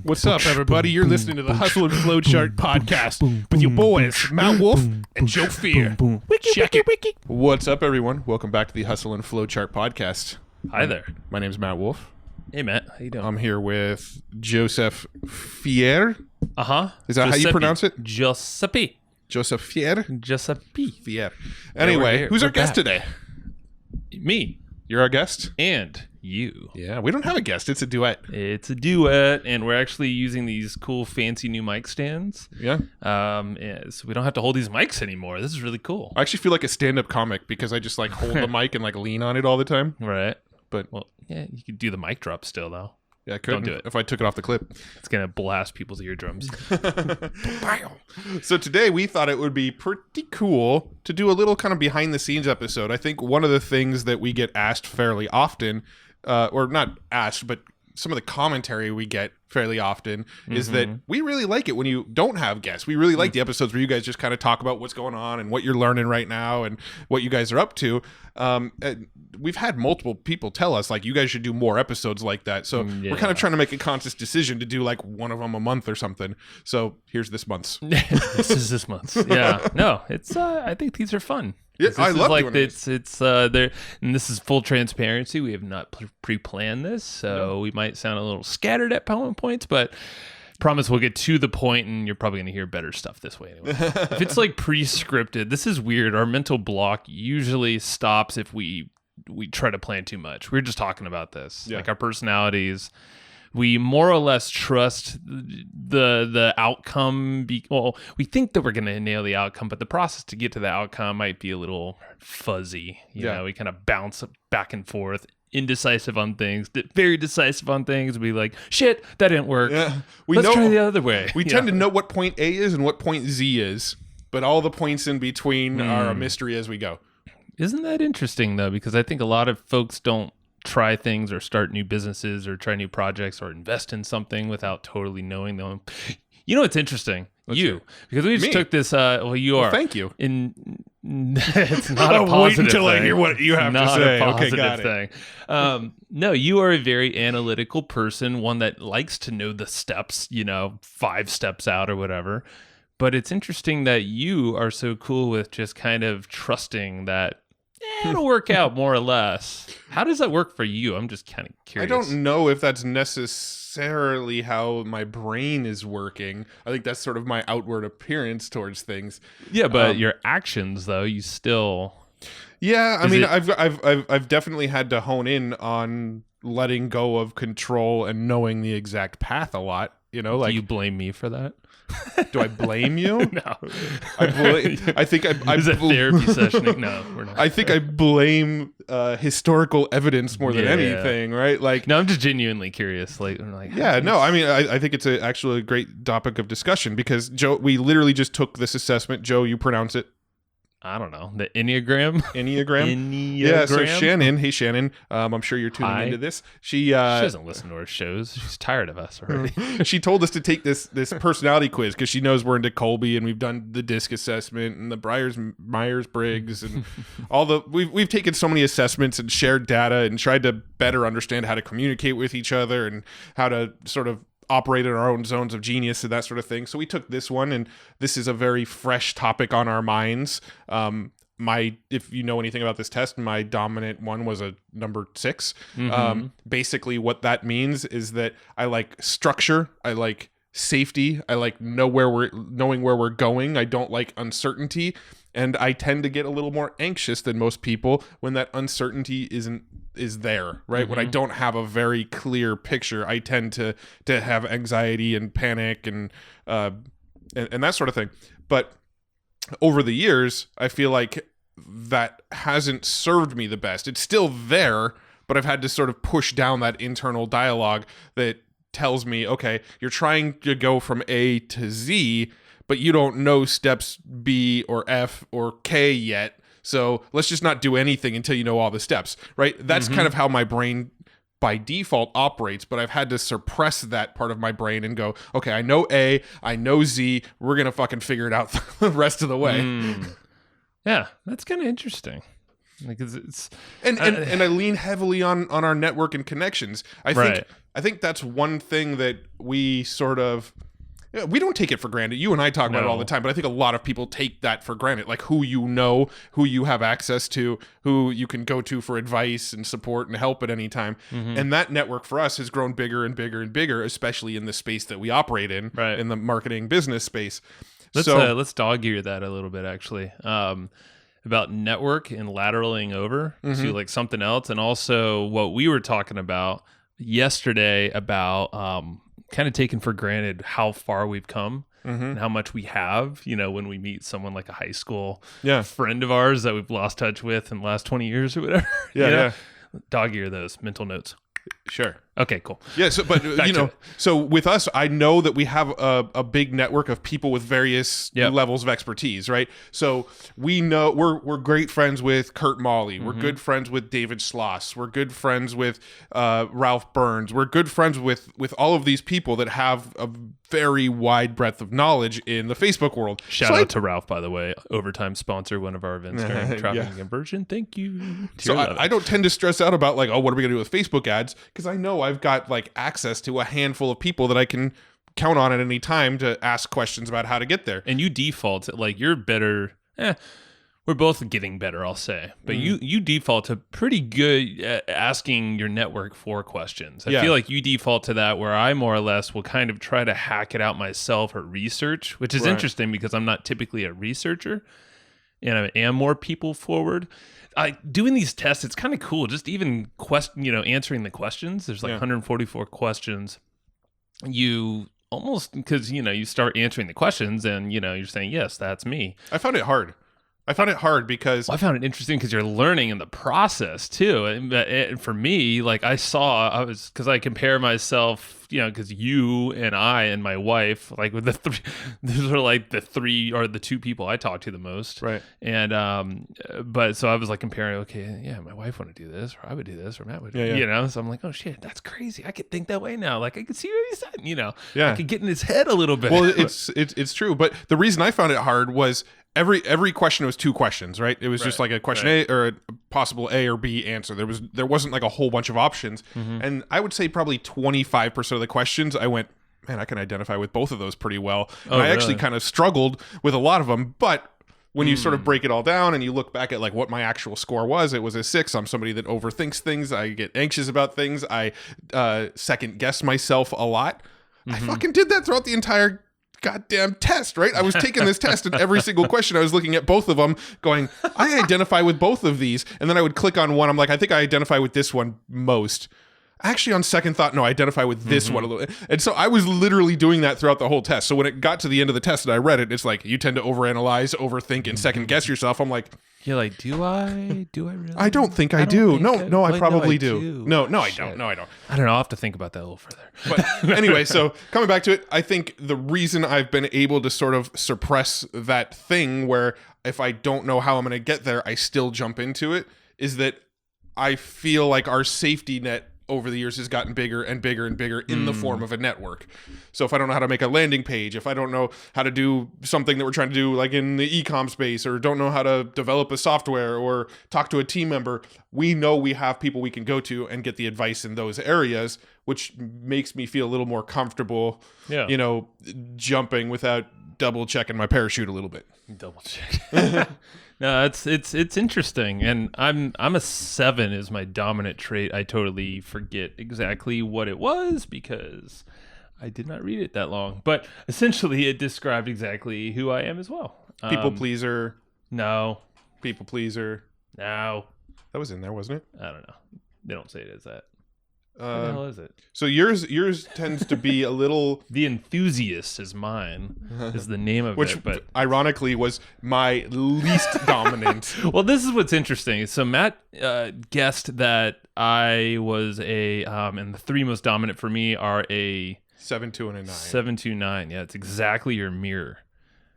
What's up, everybody? You're listening to the Hustle and Flow Chart podcast with your boys, Matt Wolfe and Joe Fier. Check it. What's up, everyone? Welcome back to the Hustle and Flow Chart podcast. Hi there. My name's Matt Wolfe. Hey, Matt. How you doing? I'm here with Joseph Fier. Uh-huh. Is that how you pronounce it? Giuseppe. Joseph Fier? Giuseppe. Fier. Anyway, who's our guest today? Me. You're our guest? And you. Yeah, we don't have a guest. It's a duet. It's a duet, and we're actually using these cool, fancy new mic stands. Yeah. So we don't have to hold these mics anymore. This is really cool. I actually feel like a stand-up comic because I just like hold the mic and like lean on it all the time. Right. But well, yeah, you could do the mic drop still, though. Yeah, I couldn't. Don't do it. If I took it off the clip. It's going to blast people's eardrums. So today we thought it would be pretty cool to do a little kind of behind the scenes episode. I think one of the things that we get asked fairly often, or not asked, but some of the commentary we get fairly often is that we really like it when you don't have guests. We really like the episodes where you guys just kind of talk about what's going on and what you're learning right now and what you guys are up to. We've had multiple people tell us, like, you guys should do more episodes like that. So we're kind of trying to make a conscious decision to do like one of them a month or something. So here's this month's. This is this month's. Yeah. No, it's, I think these are fun. Yeah, I love like doing it's there, and this is full transparency. We have not pre-planned this, so we might sound a little scattered at points, but promise we'll get to the point, and you're probably going to hear better stuff this way anyway. If it's like pre-scripted, this is weird. Our mental block usually stops if we try to plan too much. We were just talking about this, like our personalities. We more or less trust the outcome. We think that we're going to nail the outcome, but the process to get to the outcome might be a little fuzzy. You know, we kind of bounce back and forth, indecisive on things, very decisive on things. Be like, shit, that didn't work. Yeah. Let's try the other way. We tend to know what point A is and what point Z is, but all the points in between are a mystery as we go. Isn't that interesting, though? Because I think a lot of folks don't try things or start new businesses or try new projects or invest in something without totally knowing them. You know, it's interesting. Because we just took this. You are. Thank you. It's not a positive wait until thing. I hear what you have to say. Okay, got it. No, you are a very analytical person, one that likes to know the steps, 5 steps out or whatever. But it's interesting that you are so cool with just kind of trusting that it'll work out more or less. How does that work for you? I'm just kind of curious. I don't know if that's necessarily how my brain is working. I think that's sort of my outward appearance towards things. Yeah, but your actions, though, you still. Yeah, I mean, I've definitely had to hone in on letting go of control and knowing the exact path a lot. Do you blame me for that? Do I blame you? No. I think I Is it therapy session? No, we're not. I think I blame historical evidence more than anything, right? Like, no, I'm just genuinely curious. I mean, I think it's actually a great topic of discussion because, Joe, we literally just took this assessment. Joe, you pronounce it. I don't know. The Enneagram? Yeah, so Shannon. Hey, Shannon. I'm sure you're tuning into this. She doesn't listen to our shows. She's tired of us already. She told us to take this personality quiz because she knows we're into Colby and we've done the DISC assessment and the Myers-Briggs and all the... We've taken so many assessments and shared data and tried to better understand how to communicate with each other and how to sort of operate in our own zones of genius and that sort of thing. So we took this one, and this is a very fresh topic on our minds. If you know anything about this test, my dominant one was a number 6. Basically what that means is that I like structure, I like safety, I like knowing where we're going. I don't like uncertainty, and I tend to get a little more anxious than most people when that uncertainty is there, right? When I don't have a very clear picture, I tend to have anxiety and panic and that sort of thing. But over the years, I feel like that hasn't served me the best. It's still there, but I've had to sort of push down that internal dialogue that tells me, okay, you're trying to go from A to Z, but you don't know steps B or F or K yet. So let's just not do anything until you know all the steps, right? That's kind of how my brain by default operates, but I've had to suppress that part of my brain and go, okay, I know A, I know Z, we're going to fucking figure it out the rest of the way. Yeah, that's kind of interesting. Like it's and I lean heavily on our network and connections. I think that's one thing that we sort of, we don't take it for granted. You and I talk about it all the time, but I think a lot of people take that for granted. Like who you know, who you have access to, who you can go to for advice and support and help at any time. And that network for us has grown bigger and bigger and bigger, especially in the space that we operate in, in the marketing business space. Let's dog ear that a little bit, actually. About network and lateraling over to like something else, and also what we were talking about yesterday about kind of taking for granted how far we've come and how much we have, you know, when we meet someone like a high school friend of ours that we've lost touch with in the last 20 years or whatever. Dog ear those mental notes. Sure. Okay, cool. Yeah, so but you know, so with us, I know that we have a big network of people with various levels of expertise, right? So we know we're great friends with Kurt Molly. We're good friends with David Schloss. We're good friends with Ralph Burns. We're good friends with all of these people that have a very wide breadth of knowledge in the Facebook world. Shout out to Ralph, by the way, overtime sponsor, one of our events during Traffic and Conversion. Thank you. So I don't tend to stress out about like, oh, what are we gonna do with Facebook ads? Because I know I've got like access to a handful of people that I can count on at any time to ask questions about how to get there. And you default like you're better. We're both getting better, I'll say. But you default to pretty good at asking your network for questions. I feel like you default to that, where I more or less will kind of try to hack it out myself or research, which is interesting because I'm not typically a researcher and I am more people forward. Doing these tests, it's kind of cool. Just even answering the questions. There's like 144 questions. You almost, because you start answering the questions and you're saying, yes, that's me. I found it hard because I found it interesting because you're learning in the process too. And for me, like because I compare myself, because you and I and my wife, like with the three, those are like the three or the two people I talk to the most. Right. And, but so I was like comparing, okay, yeah, my wife want to do this, or I would do this, or Matt would do so I'm like, oh shit, that's crazy. I could think that way now. Like I could see what he said, I could get in his head a little bit. Well, it's true. But the reason I found it hard was every question was two questions, right? It was just like a question A or a possible A or B answer. There wasn't like a whole bunch of options. And I would say probably 25% of the questions I went, man, I can identify with both of those pretty well. And I actually kind of struggled with a lot of them, but when you sort of break it all down and you look back at like what my actual score was, it was a 6. I'm somebody that overthinks things. I get anxious about things. I second guess myself a lot. I fucking did that throughout the entire goddamn test, right? I was taking this test and every single question I was looking at both of them going, I identify with both of these. And then I would click on one. I'm like, I think I identify with this one most. Actually, on second thought, no, I identify with this one a little. And so I was literally doing that throughout the whole test. So when it got to the end of the test and I read it, it's like, you tend to overanalyze, overthink, and second guess yourself. I'm like, you're like, do I really? I don't think I do. No, I probably do. No, I don't. No, I don't. I don't know. I'll have to think about that a little further. But anyway, so coming back to it, I think the reason I've been able to sort of suppress that thing where if I don't know how I'm going to get there, I still jump into it, is that I feel like our safety net over the years has gotten bigger and bigger and bigger in the form of a network. So if I don't know how to make a landing page, if I don't know how to do something that we're trying to do like in the e-com space, or don't know how to develop a software or talk to a team member, we know we have people we can go to and get the advice in those areas, which makes me feel a little more comfortable, jumping without double checking my parachute a little bit. Double check. No, it's interesting, and I'm a 7 is my dominant trait. I totally forget exactly what it was because I did not read it that long, but essentially it described exactly who I am as well. People pleaser. No. People pleaser. No. That was in there, wasn't it? I don't know. They don't say it as that. What the hell is it? So yours tends to be a little... The Enthusiast is mine, is the name of which, it. Which, ironically, was my least dominant. Well, this is what's interesting. So Matt guessed that I was and the 3 most dominant for me are a... 7, 2, and a 9. 7, 2, 9. Yeah, it's exactly your mirror.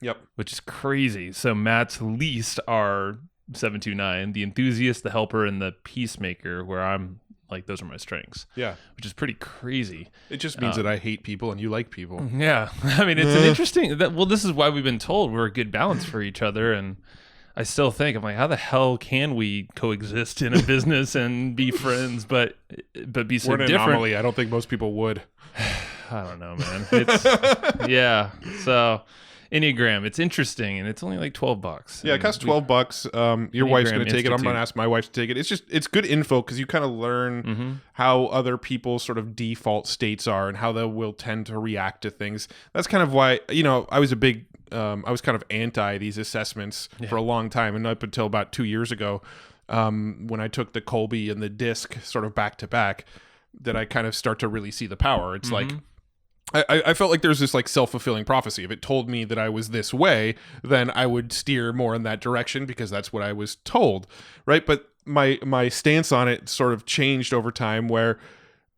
Yep. Which is crazy. So Matt's least are 7, 2, 9. The Enthusiast, the Helper, and the Peacemaker, where I'm... Like, those are my strengths. Yeah. Which is pretty crazy. It just means that I hate people and you like people. Yeah. I mean, it's an interesting... Well, this is why we've been told we're a good balance for each other. And I still think I'm like, how the hell can we coexist in a business and be friends, but be so We're an different? anomaly. I don't think most people would. I don't know, man. It's yeah. So Enneagram, it's interesting, and it's only like $12. Yeah, it costs $12. Your wife's going to take it. I'm going to ask my wife to take it. It's good info because you kind of learn how other people's sort of default states are and how they will tend to react to things. That's kind of why, I was I was kind of anti these assessments for a long time, and up until about 2 years ago, when I took the Kolbe and the disc sort of back to back, that I kind of start to really see the power. It's like, I felt like there's this like self-fulfilling prophecy. If it told me that I was this way, then I would steer more in that direction because that's what I was told, right? But my stance on it sort of changed over time, where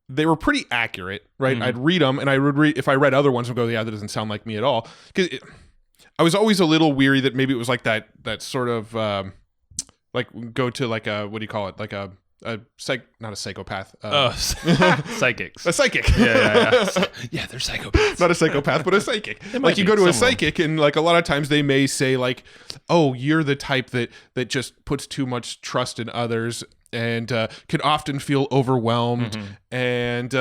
they were pretty accurate, right? I'd read them, and I would read, if I read other ones, I'd go, yeah, that doesn't sound like me at all. Because I was always a little weary that maybe it was like that sort of like go to like a, what do you call it? Like not a psychopath. Psychics. A psychic. Yeah. Yeah, they're psychopaths. Not a psychopath, but a psychic. Like you go to a psychic, and like a lot of times they may say like, oh, you're the type that just puts too much trust in others and can often feel overwhelmed and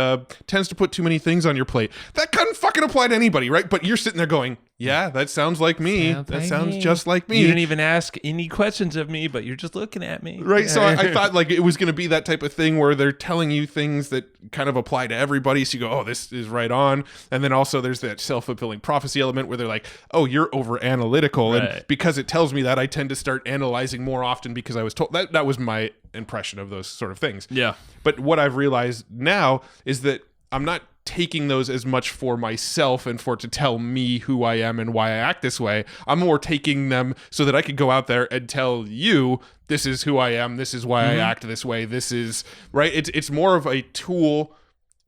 tends to put too many things on your plate. That couldn't fucking apply to anybody, right? But you're sitting there going, yeah, that sounds like me. That sounds just like me. You didn't even ask any questions of me, but you're just looking at me. Right. So I thought like it was going to be that type of thing where they're telling you things that kind of apply to everybody. So you go, oh, this is right on. And then also there's that self-fulfilling prophecy element where they're like, oh, you're over analytical. Right. And because it tells me that, I tend to start analyzing more often because I was told that was my impression of those sort of things. Yeah. But what I've realized now is that I'm not taking those as much for myself and for to tell me who I am and why I act this way. I'm more taking them so that I could go out there and tell you, this is who I am, this is why I act this way, this is right. It's more of a tool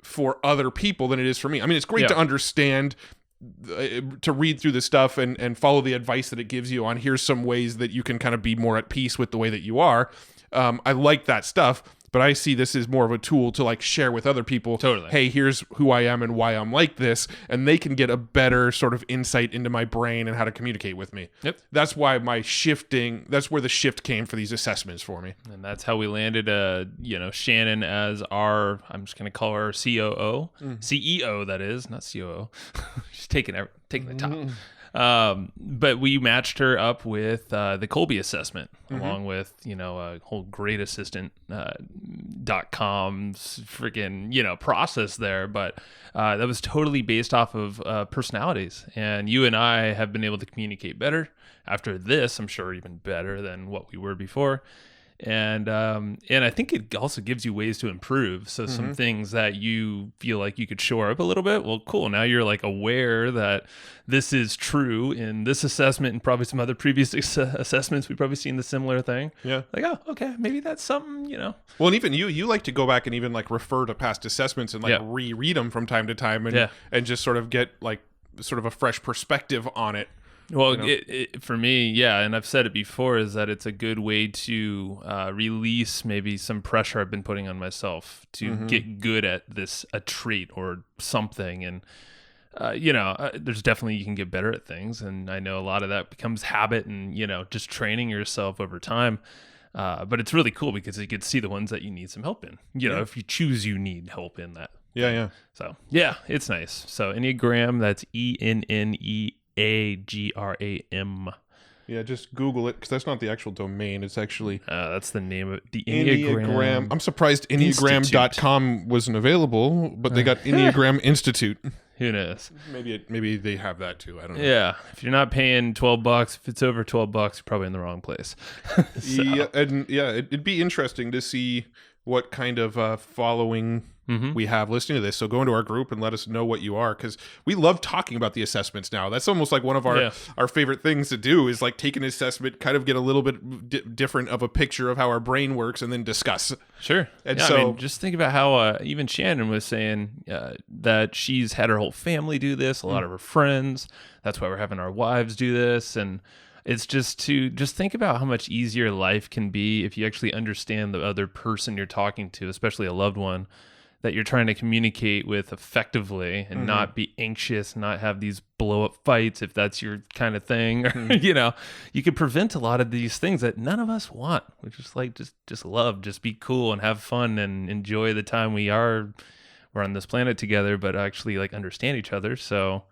for other people than it is for me. I mean, it's great to understand, to read through the stuff and follow the advice that it gives you on here's some ways that you can kind of be more at peace with the way that you are. I like that stuff. But I see this as more of a tool to like share with other people. Totally. Hey, here's who I am and why I'm like this. And they can get a better sort of insight into my brain and how to communicate with me. Yep. That's why that's where the shift came for these assessments for me. And that's how we landed, Shannon as I'm just going to call her COO. CEO, that is, not COO. She's taking the top. But we matched her up with the Kolbe assessment, along with a whole great assistant .com's freaking process there. But that was totally based off of personalities, and you and I have been able to communicate better after this. I'm sure even better than what we were before. And I think it also gives you ways to improve. So some things that you feel like you could shore up a little bit. Well, cool. Now you're like aware that this is true in this assessment and probably some other previous assessments. We've probably seen the similar thing. Yeah. Like, oh, okay, maybe that's something, Well, and even you like to go back and even like refer to past assessments and like reread them from time to time and just sort of get like sort of a fresh perspective on it. Well, for me, and I've said it before, is that it's a good way to release maybe some pressure I've been putting on myself to get good at a trait or something. And, there's definitely, you can get better at things. And I know a lot of that becomes habit and, just training yourself over time. But it's really cool because you can see the ones that you need some help in, if you choose you need help in that. Yeah. So, it's nice. So Enneagram, that's ENNEAGRAM. Yeah, just Google it because that's not the actual domain. It's actually that's the name of it. The Enneagram. I'm surprised Enneagram.com wasn't available, but they got Enneagram Institute. Who knows? Maybe they have that too. I don't know. Yeah, if you're not paying $12, if it's over $12, you're probably in the wrong place. So. It'd be interesting to see what kind of following we have listening to this. So go into our group and let us know what you are, because we love talking about the assessments now. That's almost like one of our favorite things to do is like take an assessment, kind of get a little bit different of a picture of how our brain works and then discuss. Sure. And so just think about how even Shannon was saying that she's had her whole family do this, a lot of her friends. That's why we're having our wives do this. And it's just think about how much easier life can be if you actually understand the other person you're talking to, especially a loved one, that you're trying to communicate with effectively and not be anxious, not have these blow up fights if that's your kind of thing. Or, you could prevent a lot of these things that none of us want. We just like, just love, just be cool and have fun and enjoy the time we're on this planet together, but actually like understand each other. So,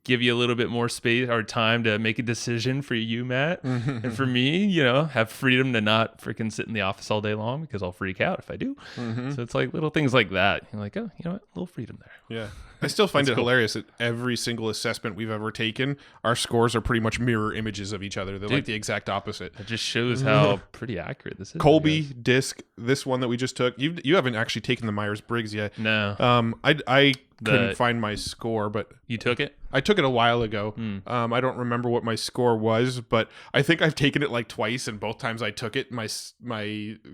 give you a little bit more space or time to make a decision for you, Matt. And for me, have freedom to not freaking sit in the office all day long because I'll freak out if I do. So it's like little things like that. You're like, oh, you know what? A little freedom there. Yeah. I still find it hilarious that every single assessment we've ever taken, our scores are pretty much mirror images of each other. They're like the exact opposite. It just shows how pretty accurate this is. Colby, disc, this one that we just took. You haven't actually taken the Myers-Briggs yet. No. I couldn't find my score, but you took it? I took it a while ago. I don't remember what my score was, but I think I've taken it like twice, and both times I took it, my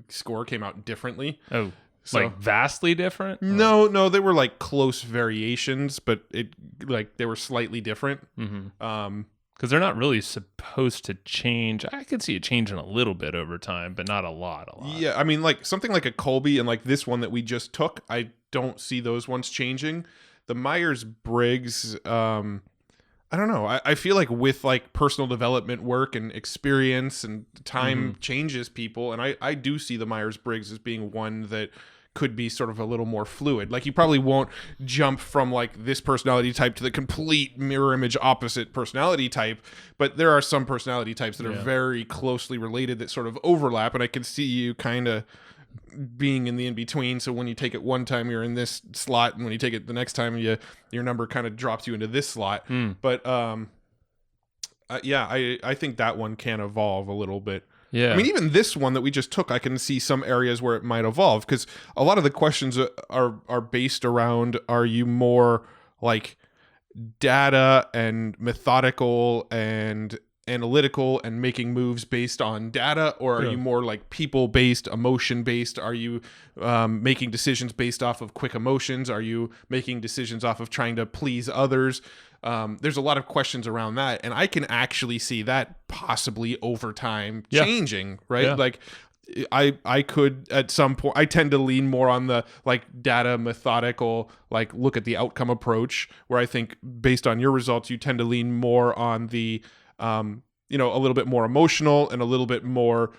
score came out differently. Oh, so, like vastly different? No, they were like close variations, but they were slightly different. Because they're not really supposed to change. I could see it changing a little bit over time, but not a lot. Yeah, I mean, like something like a Colby and like this one that we just took, I don't see those ones changing. The Myers-Briggs, I don't know. I feel like with like personal development work and experience and time changes people, and I do see the Myers-Briggs as being one that could be sort of a little more fluid. Like you probably won't jump from like this personality type to the complete mirror image opposite personality type, but there are some personality types that are very closely related that sort of overlap, and I can see you kind of being in the in-between. So when you take it one time, you're in this slot, and when you take it the next time, your number kind of drops you into this slot. But I think that one can evolve a little bit. Yeah. I mean, even this one that we just took, I can see some areas where it might evolve, because a lot of the questions are based around, are you more like data and methodical and analytical and making moves based on data, or are you more like people based, emotion based? Are you making decisions based off of quick emotions? Are you making decisions off of trying to please others? There's a lot of questions around that, and I can actually see that possibly over time changing, right? Yeah. Like I could at some point, I tend to lean more on the like data methodical, like look at the outcome approach, where I think based on your results, you tend to lean more on the a little bit more emotional and a little bit more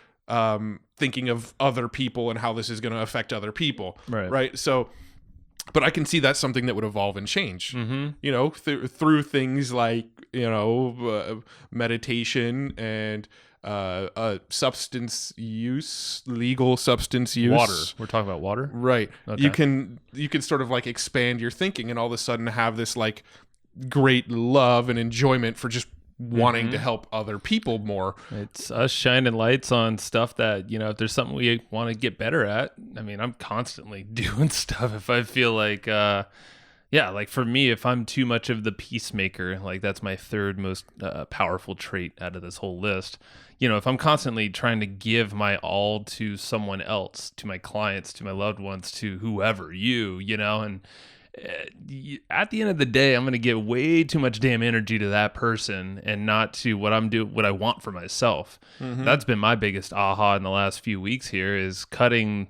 thinking of other people and how this is going to affect other people. Right. So, but I can see that's something that would evolve and change, through things like, meditation and substance use, legal substance use. Water. We're talking about water? Right. Okay. You can sort of like expand your thinking and all of a sudden have this like great love and enjoyment for just wanting to help other people more. It's us shining lights on stuff that, if there's something we want to get better at. I mean, I'm constantly doing stuff if I feel like, like for me, if I'm too much of the peacemaker, like that's my third most powerful trait out of this whole list. If I'm constantly trying to give my all to someone else, to my clients, to my loved ones, to whoever, and at the end of the day, I'm going to give way too much damn energy to that person and not to what I want for myself. That's been my biggest aha in the last few weeks here, is trying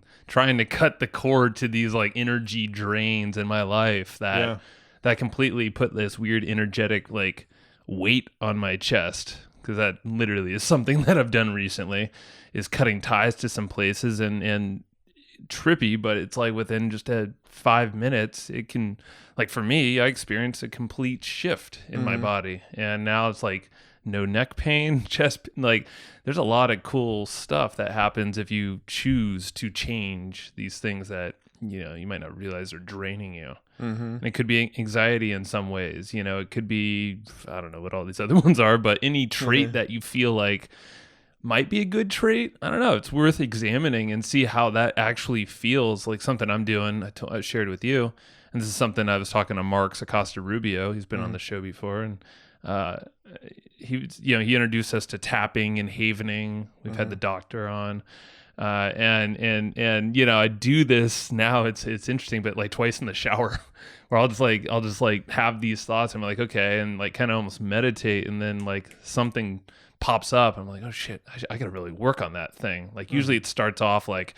to cut the cord to these like energy drains in my life that completely put this weird energetic like weight on my chest. Because that literally is something that I've done recently, is cutting ties to some places and trippy, but it's like within just 5 minutes, it can, like for me, I experienced a complete shift in my body, and now it's like no neck pain, chest, like there's a lot of cool stuff that happens if you choose to change these things that you might not realize are draining you. And it could be anxiety in some ways, it could be, I don't know what all these other ones are, but any trait that you feel like might be a good trait. I don't know. It's worth examining and see how that actually feels. Like something I'm doing, I shared with you, and this is something I was talking to Mark Acosta Rubio. He's been on the show before, and he introduced us to tapping and havening. We've had the doctor on, and I do this now. It's interesting, but like twice in the shower, where I'll just have these thoughts. I'm like, okay, and like kind of almost meditate, and then like something pops up. I'm like, oh shit, I gotta really work on that thing. Like usually it starts off like,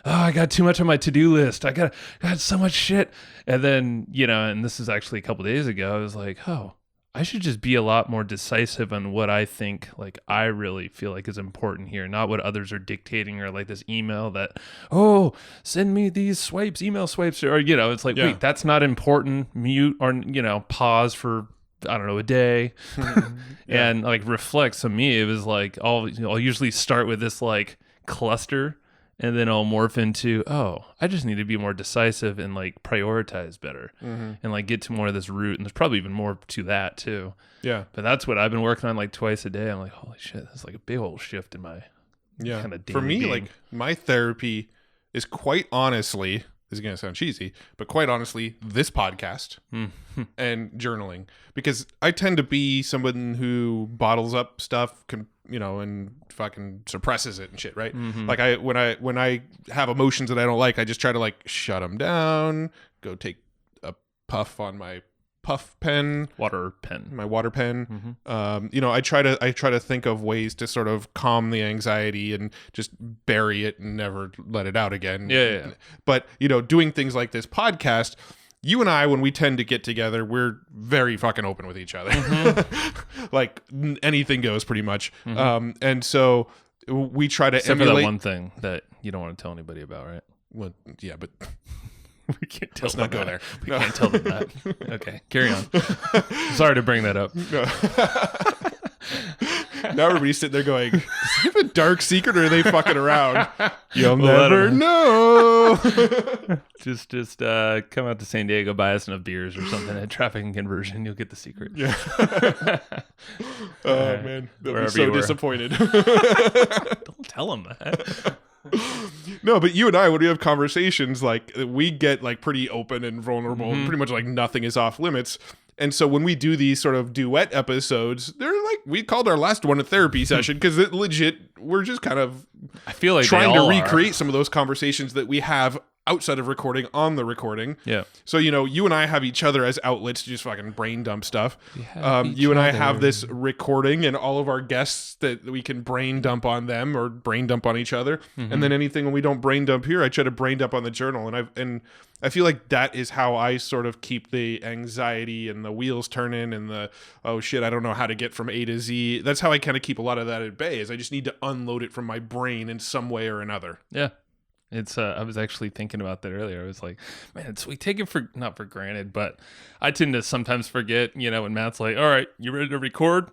oh, I got too much on my to-do list. I got so much shit. And then, and this is actually a couple days ago, I was like, oh, I should just be a lot more decisive on what I think, like I really feel like is important here, not what others are dictating, or like this email that, oh, send me these email swipes, or, it's like, wait, that's not important. Mute, or, pause for, I don't know, a day. And like reflects on me. It was like, I'll usually start with this like cluster, and then I'll morph into, oh, I just need to be more decisive and like prioritize better, and like get to more of this root. And there's probably even more to that too. Yeah. But that's what I've been working on like twice a day. I'm like, holy shit, that's like a big old shift in my kind of For me, being. like my therapy is quite honestly, this is going to sound cheesy, but quite honestly, this podcast and journaling, because I tend to be someone who bottles up stuff, and fucking suppresses it and shit, right? Like when I have emotions that I don't like, I just try to like shut them down, go take a puff on my my water pen. I try to think of ways to sort of calm the anxiety and just bury it and never let it out again. Yeah. But doing things like this podcast, you and I, when we tend to get together, we're very fucking open with each other. Like anything goes pretty much. And so we try to Except emulate for that one thing that you don't want to tell anybody about, right? Well, yeah, but we can't tell let's not go there. We can't tell them that. Okay, carry on. Sorry to bring that up. No. Now everybody's sitting there going, does he have a dark secret, or are they fucking around? You'll never know. Just come out to San Diego, buy us enough beers or something at Traffic and Conversion. You'll get the secret. Yeah. Oh, man. They'll be so disappointed. Don't tell them that. No, but you and I, when we have conversations, like we get like pretty open and vulnerable, and pretty much like nothing is off limits. And so when we do these sort of duet episodes, they're like, we called our last one a therapy session, because it legit, we're just kind of, I feel like trying to recreate some of those conversations that we have outside of recording on the recording. Yeah. So, you and I have each other as outlets to just fucking brain dump stuff. You and I have this recording and all of our guests that we can brain dump on them or brain dump on each other. And then anything when we don't brain dump here, I try to brain dump on the journal. And I feel like that is how I sort of keep the anxiety and the wheels turning and the, oh shit, I don't know how to get from A to Z. That's how I kind of keep a lot of that at bay, is I just need to unload it from my brain in some way or another. Yeah. It's I was actually thinking about that earlier. I was like, man, we take it not for granted, but I tend to sometimes forget, when Matt's like, all right, you ready to record?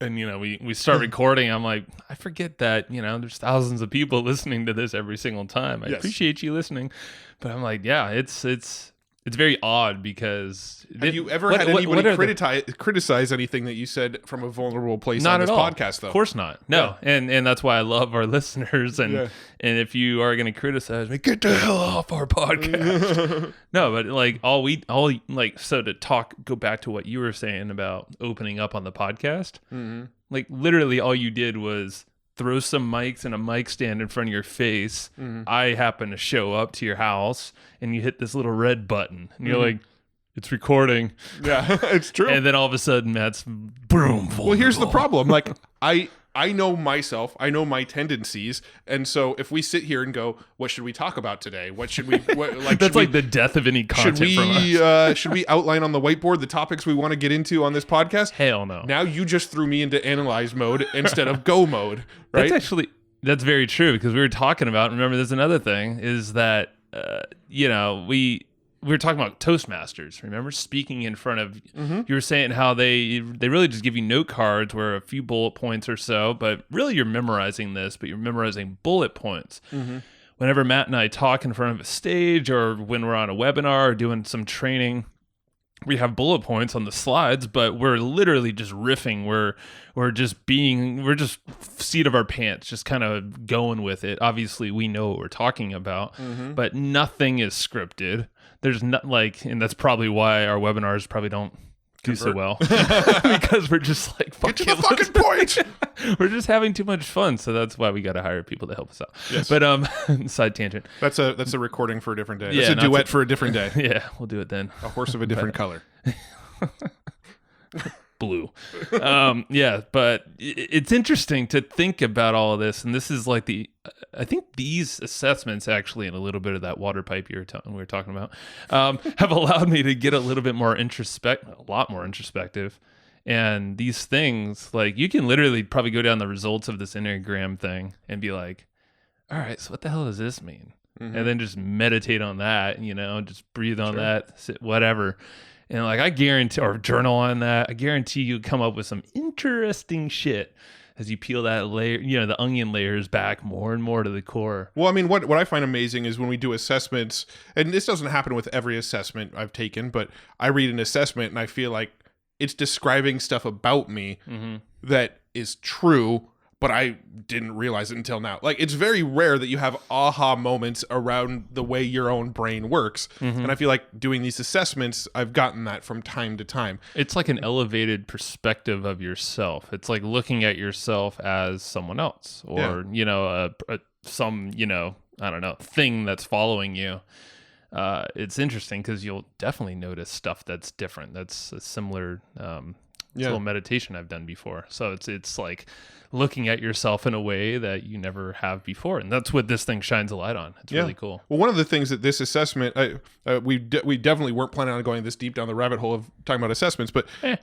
And, we start recording. I'm like, I forget that, there's thousands of people listening to this every single time. I appreciate you listening. But I'm like, yeah, it's very odd, because have you ever had anybody criticize anything that you said from a vulnerable place on this podcast, though? Of course not. No. Yeah. And that's why I love our listeners. And if you are going to criticize me, get the hell off our podcast. No, but like so to go back to what you were saying about opening up on the podcast, like literally all you did was throw some mics and a mic stand in front of your face. I happen to show up to your house and you hit this little red button and you're like, it's recording. Yeah, it's true. And then all of a sudden Matt's boom. Well, here's the problem. Like I know myself, I know my tendencies. And so if we sit here and go, what should we talk about today? What should we, that's like the death of any content from us. Should we outline on the whiteboard the topics we want to get into on this podcast? Hell no. Now you just threw me into analyze mode instead of go mode, right? That's very true, because we were talking about, remember there's another thing, is that, we were talking about Toastmasters. Remember, speaking in front of, you were saying how they really just give you note cards where a few bullet points or so, but really you're memorizing this, but you're memorizing bullet points. Whenever Matt and I talk in front of a stage, or when we're on a webinar or doing some training, we have bullet points on the slides, but we're literally just riffing. We're just seat of our pants, just kind of going with it. Obviously, we know what we're talking about, but nothing is scripted. There's not and that's probably why our webinars probably don't do so well, because we're just like, get to the fucking point. We're just having too much fun, so that's why we got to hire people to help us out. Yes. But side tangent. That's a recording for a different day. That's a duet for a different day. Yeah, we'll do it then. A horse of a different color. blue. Yeah, but it's interesting to think about all of this, and this is like I think these assessments actually, and a little bit of that water pipe we were talking about, have allowed me to get a little bit more a lot more introspective. And these things, like, you can literally probably go down the results of this Enneagram thing and be like, all right, so what the hell does this mean? And then just meditate on that, just breathe on that, sit, whatever. And like, I guarantee, or journal on that, I guarantee you come up with some interesting shit as you peel that layer, the onion layers back more and more to the core. Well, I mean, what I find amazing is when we do assessments, and this doesn't happen with every assessment I've taken, but I read an assessment and I feel like it's describing stuff about me that is true, but I didn't realize it until now. Like, it's very rare that you have aha moments around the way your own brain works. And I feel like doing these assessments, I've gotten that from time to time. It's like an elevated perspective of yourself. It's like looking at yourself as someone else, or, some, I don't know, thing that's following you. It's interesting because you'll definitely notice stuff that's different. That's a similar little meditation I've done before. So it's like looking at yourself in a way that you never have before, and that's what this thing shines a light on. It's really cool. Well, one of the things that this assessment, we definitely weren't planning on going this deep down the rabbit hole of talking about assessments, but we're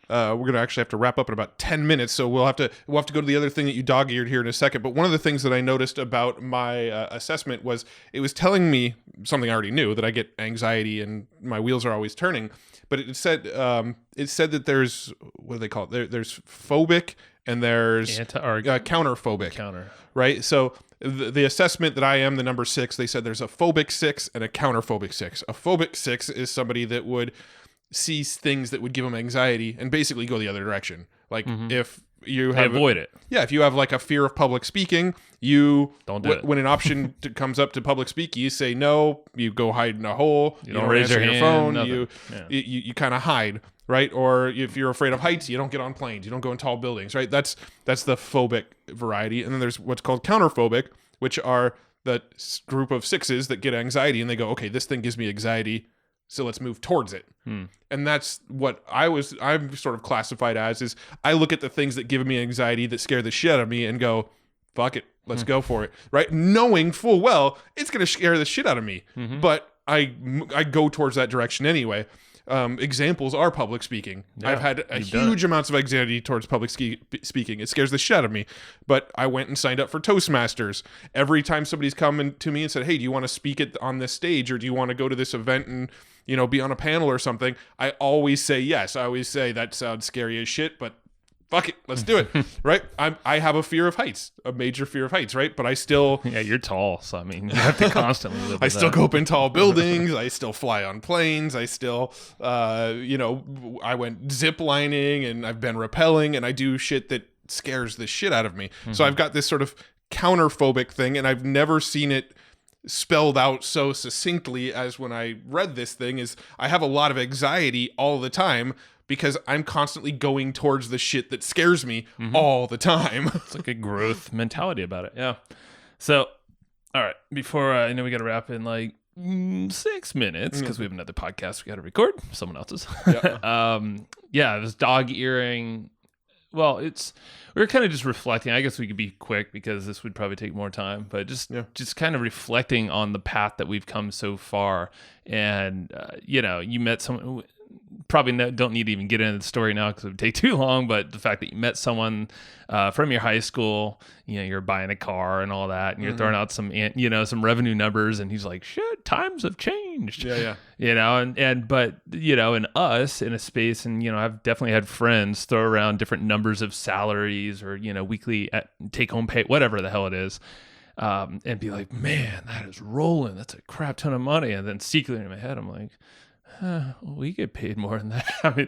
gonna actually have to wrap up in about 10 minutes, so we'll have to go to the other thing that you dog-eared here in a second. But one of the things that I noticed about my assessment was it was telling me something I already knew, that I get anxiety and my wheels are always turning. But it said that there's, what do they call it? There's phobic and there's counterphobic. Right? So the assessment that I am the number 6, they said there's a phobic 6 and a counterphobic 6. A phobic 6 is somebody that would see things that would give them anxiety and basically go the other direction. Like, if you have avoid it. Yeah, if you have like a fear of public speaking, you don't do it. When an option comes up to public speak, you say no. You go hide in a hole. You don't raise your hand, phone. Nothing. You kind of hide, right? Or if you're afraid of heights, you don't get on planes. You don't go in tall buildings, right? That's the phobic variety. And then there's what's called counterphobic, which are the group of 6s that get anxiety and they go, okay, this thing gives me anxiety, so let's move towards it. And that's what I'm sort of classified as, is I look at the things that give me anxiety, that scare the shit out of me, and go, fuck it, let's go for it, right? Knowing full well it's going to scare the shit out of me, but I go towards that direction anyway. Examples are public speaking. I've had huge amounts of anxiety towards public speaking. It scares the shit out of me. But I went and signed up for Toastmasters. Every time somebody's come to me and said, hey, do you want to speak on this stage, or do you want to go to this event and be on a panel or something, I always say yes. I always say that sounds scary as shit, but fuck it, let's do it. Right? I have a fear of heights, a major fear of heights, right? But I still... Yeah, you're tall, so I mean, you have to constantly live with I still go up in tall buildings. I still fly on planes. I still, I went zip lining, and I've been rappelling, and I do shit that scares the shit out of me. So I've got this sort of counterphobic thing, and I've never seen it spelled out so succinctly as when I read this thing. Is I have a lot of anxiety all the time because I'm constantly going towards the shit that scares me all the time. It's like a growth mentality about it. Yeah. So, all right, before I know we got to wrap in like 6 minutes because we have another podcast we got to record, someone else's. This dog earing. Well, we're kind of just reflecting. I guess we could be quick because this would probably take more time, but just kind of reflecting on the path that we've come so far. And, you met someone, probably don't need to even get into the story now because it would take too long, but the fact that you met someone from your high school, you're buying a car and all that, and you're throwing out some revenue numbers, and he's like, shit, times have changed. Yeah. But in us, in a space, and, I've definitely had friends throw around different numbers of salaries or, weekly take home pay, whatever the hell it is. And be like, man, that is rolling. That's a crap ton of money. And then secretly in my head, I'm like, we get paid more than that. I mean,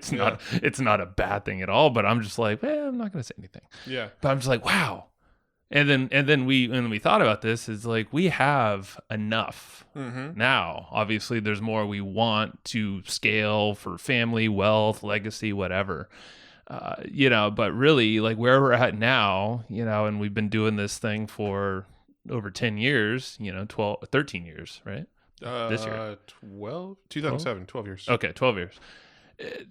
it's not a bad thing at all, but I'm just like, well, I'm not going to say anything. Yeah. But I'm just like, wow. And then when we thought about this, is like, we have enough now. Obviously there's more we want to scale for family, wealth, legacy, whatever. But really, like, where we're at now, and we've been doing this thing for over 10 years, 13 years, right? This year. 2007, 12 years. Okay, 12 years.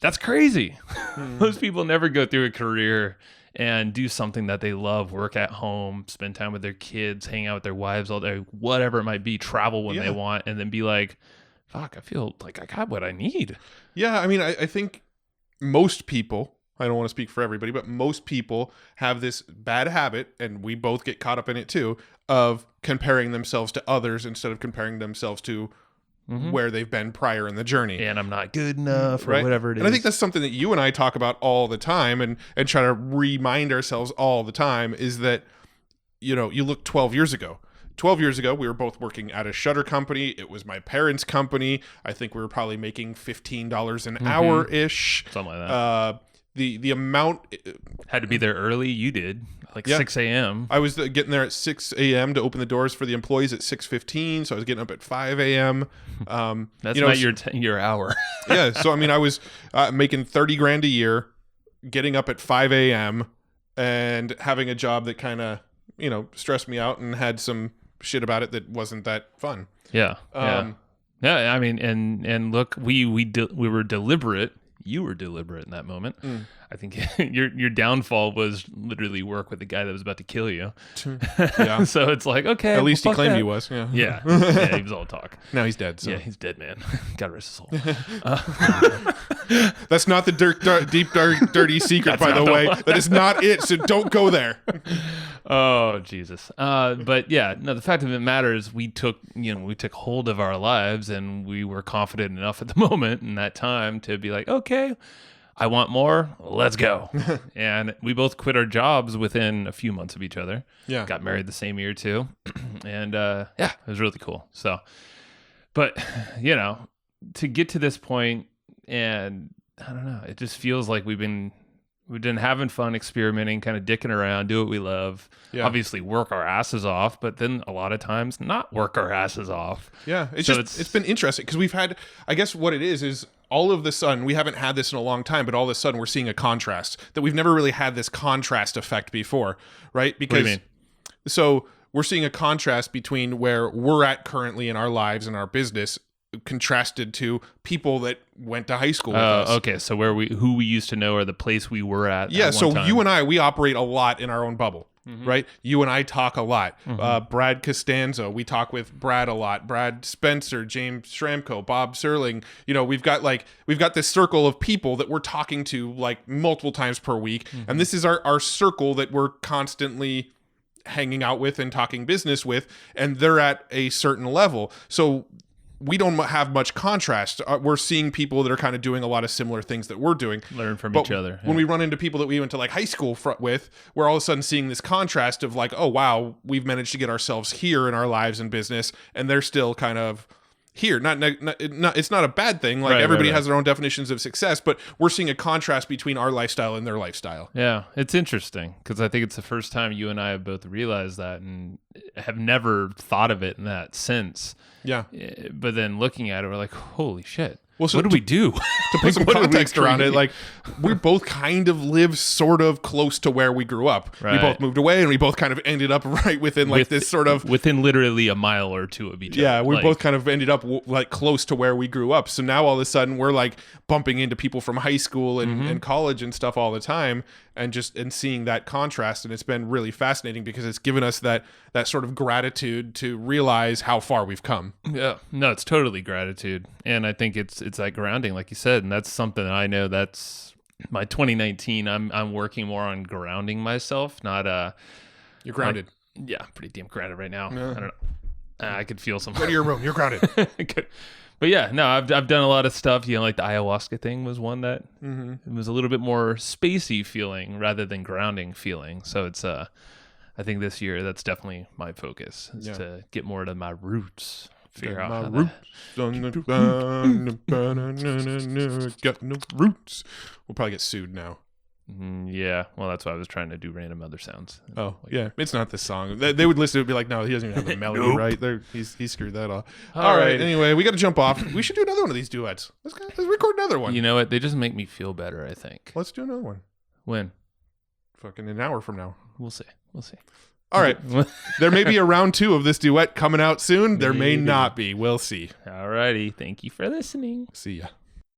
That's crazy. Most people never go through a career and do something that they love, work at home, spend time with their kids, hang out with their wives all day, whatever it might be, travel when they want, and then be like, fuck, I feel like I got what I need. Yeah, I mean, I think most people, I don't want to speak for everybody, but most people have this bad habit, and we both get caught up in it too, of comparing themselves to others instead of comparing themselves to where they've been prior in the journey. And I'm not good enough or whatever it is. And I think that's something that you and I talk about all the time and try to remind ourselves all the time is that, you look 12 years ago. 12 years ago, we were both working at a shutter company. It was my parents' company. I think we were probably making $15 an hour-ish. Something like that. The amount... Had to be there early. You did. Like 6 a.m. I was getting there at 6 a.m. to open the doors for the employees at 6:15, so I was getting up at 5 a.m. That's not your hour. Yeah, so I mean, I was making $30,000 a year, getting up at 5 a.m. and having a job that kind of, stressed me out and had some shit about it that wasn't that fun. Yeah. Yeah, I mean, and look, we were deliberate. You were deliberate in that moment. I think your downfall was literally work with the guy that was about to kill you. Yeah. So it's like, okay. At least he claimed he was. Yeah. Yeah, he was all talk. Now he's dead. So. Yeah, he's dead, man. God rest his soul. That's not the deep, dark, dirty secret, by the way. That is not it. So don't go there. Oh, Jesus. But yeah, no, the fact of the matter is we took hold of our lives, and we were confident enough at the moment in that time to be like, okay, I want more. Let's go. And we both quit our jobs within a few months of each other. Yeah. Got married the same year too. And it was really cool. So, but to get to this point, and I don't know, it just feels like we've been having fun, experimenting, kind of dicking around, do what we love. Yeah. Obviously work our asses off, but then a lot of times not work our asses off. Yeah. It's been interesting because we've had, I guess what it is all of the sudden, we haven't had this in a long time, but all of a sudden we're seeing a contrast that we've never really had this contrast effect before, right? Because, what do you mean? So we're seeing a contrast between where we're at currently in our lives and our business contrasted to people that went to high school with us. Okay, so who we used to know or the place we were at. Yeah, so time. You and I, we operate a lot in our own bubble, right? You and I talk a lot. Brad Costanzo, we talk with Brad a lot. Brad Spencer, James Schramko, Bob Serling. We've got this circle of people that we're talking to like multiple times per week, and this is our circle that we're constantly hanging out with and talking business with, and they're at a certain level. So we don't have much contrast. We're seeing people that are kind of doing a lot of similar things that we're doing. Learn from each other. When we run into people that we went to like high school with, we're all of a sudden seeing this contrast of like, oh, wow, we've managed to get ourselves here in our lives and business, and they're still kind of here. It's not a bad thing. Like everybody has their own definitions of success, but we're seeing a contrast between our lifestyle and their lifestyle. Yeah, it's interesting because I think it's the first time you and I have both realized that and have never thought of it in that sense. Yeah. But then looking at it, we're like, holy shit. Well, so what do we do? To put some context around it, like we both kind of live sort of close to where we grew up. Right. We both moved away, and we both kind of ended up right within this sort of within literally a mile or two of each other. Yeah, we both kind of ended up like close to where we grew up. So now all of a sudden we're like bumping into people from high school and college and stuff all the time, and seeing that contrast, and it's been really fascinating because it's given us that sort of gratitude to realize how far we've come. Yeah, no, it's totally gratitude, and I think it's like grounding, like you said, and that's something that I know that's my 2019. I'm working more on grounding myself, not You're grounded. Yeah, I'm pretty damn grounded right now. I don't know. I could feel some. Go to your room. You're grounded. But yeah, no, I've done a lot of stuff. Like the ayahuasca thing was one that it was a little bit more spacey feeling rather than grounding feeling. So it's I think this year that's definitely my focus is to get more to my roots. Figure out how got no roots. We'll probably get sued now. Yeah, well, that's why I was trying to do random other sounds. Oh, yeah, it's not this song. They would listen to it and be like, no, he doesn't even have the melody right. He screwed that off. All right, anyway, we got to jump off. We should do another one of these duets. Let's record another one. You know what? They just make me feel better, I think. Let's do another one. When? Fucking an hour from now. We'll see. All right. There may be a round 2 of this duet coming out soon. There may not be. We'll see. All righty. Thank you for listening. See ya.